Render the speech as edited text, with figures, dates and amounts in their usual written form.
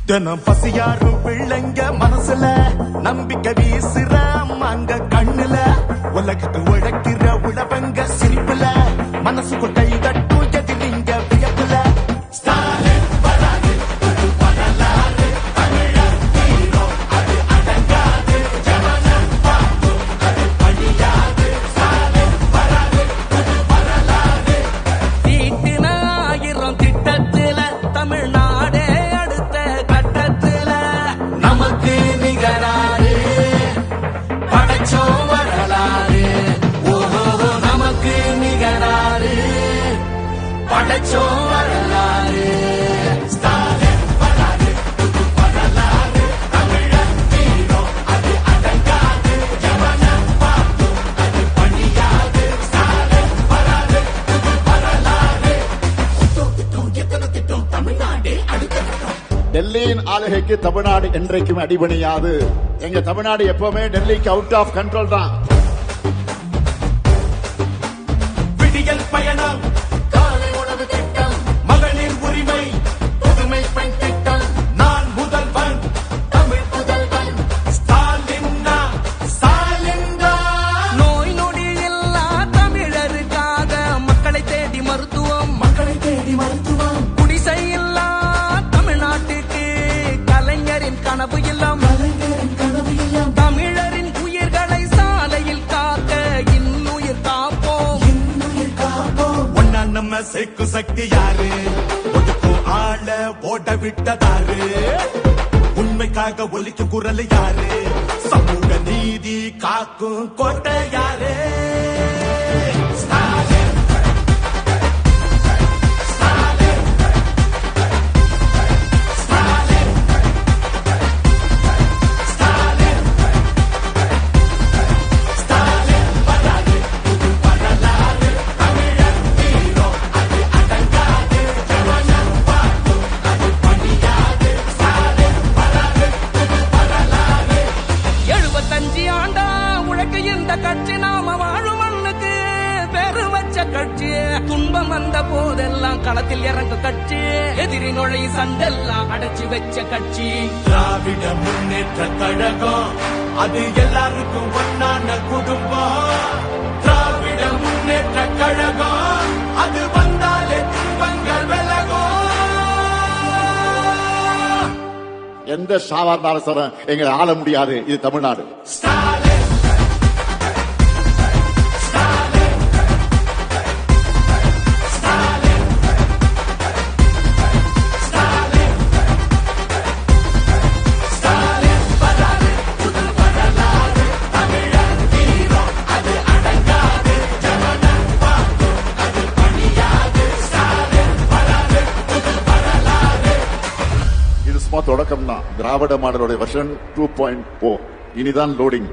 தினம் பசியாரும் பிள்ளைங்க மனசுல நம்பிக்கை வீசுற அம்மாங்க கண்ணுல உலகத்து உழைக்கிற உழவங்க சிரிப்புல மனசுக்குள் கை தட்டும் எதிரிங்க வியப்புல ஸ்டாலின் வராது புது வரலாறு தமிழர் ஹீரோ அது அடங்காது ஜனனம் பார்க்கும் அது அழியாது ஸ்டாலின் வராது புது வரலாறு தீட்டின 1000 திட்டத்துல தமிழ்நாடே அடுத்த கட்டத்துல நமக்கு நிகராறு படைச்சோம் வரலாறு ஓஹோ நமக்கு நிகராறு படைச்சோம் வரலாறு ஸ்டாலின் வராது புது வரலாறு தமிழர் ஹீரோ அது அடங்காது ஜனனம் பார்க்கும் அது பணியாது ஸ்டாலின் வராது புது வரலாறு எத்தனை திட்டம் தமிழ்நாடே அடுத்த கட்டம் டெல்லியின் ஆளுகைக்கு தமிழ்நாடு என்றைக்கும் அடிபணியாது. எங்க தமிழ்நாடு எப்பவுமே டெல்லிக்கு அவுட் ஆஃப் கண்ட்ரோல் தான். விடியல் பயணம் காலை உணவு திட்டம் மகளிர் உரிமை புதுமை பெண் திட்டம் நான் முதல்வன் தமிழ் முதல்வன் ஸ்டாலின் நோய் நொடி இல்லா தமிழருக்காக மக்களை தேடி மருத்துவம் குடிசை இல்லா தமிழ்நாட்டுக்கு கலைஞரின் கனவு இல்லம் தமிழரின் உயிர்களை சாலையில் காக்க இன்னுயிர் காப்போம் ஒன்னா நம்ம சேக்கு சக்தி யாரு ஒதுக்கும் ஆள ஓட விட்டதாரு உண்மைக்காக ஒலிக்கும் குரல் யாரு சமூக நீதி காக்கும் கோட்டை யாரு ஸ்டாலின் ஸ்டாலின் ஸ்டாலின் ஸ்டாலின் ஸ்டாலின் வராது புது வரலாறு தமிழர் ஹீரோ அது அடங்காது ஜனனம் பார்க்கும் அது பணியாது ஸ்டாலின் வராது புது வரலாறு 75 ஆண்டா உழைக்க இந்த கட்சி நாம வாழும் மண்ணுக்கு பெரு வச்ச கட்சி துன்பம் வந்த போதெல்லாம் களத்தில் இறங்க கட்சி எதிரி நுழை சண்டெல்லாம் அடைச்சு வச்ச கட்சி திராவிட முன்னேற்ற கழகம் அது எல்லாருக்கும் ஒன்னான குடும்பம் திராவிட முன்னேற்ற கழகம் அது வந்தாலே துன்பங்கள் விலகும் எந்த சாதாரண சாரம் எங்களை ஆள முடியாது. இது தமிழ்நாடு. ஸ்டாலின் ஸ்டாலின் ஸ்டாலின் ஸ்டாலின் ஸ்டாலின் வராது புது வரலாறு தமிழர் ஹீரோ அது அடங்காது ஜனனம் பார்க்கும் அது பணியாது ஸ்டாலின் வராது புது வரலாறு இது சும்மா தொடக்கம் தான். திராவிட மாடலோட வெர்ஷன் 2.0 இனிதான் லோடிங்.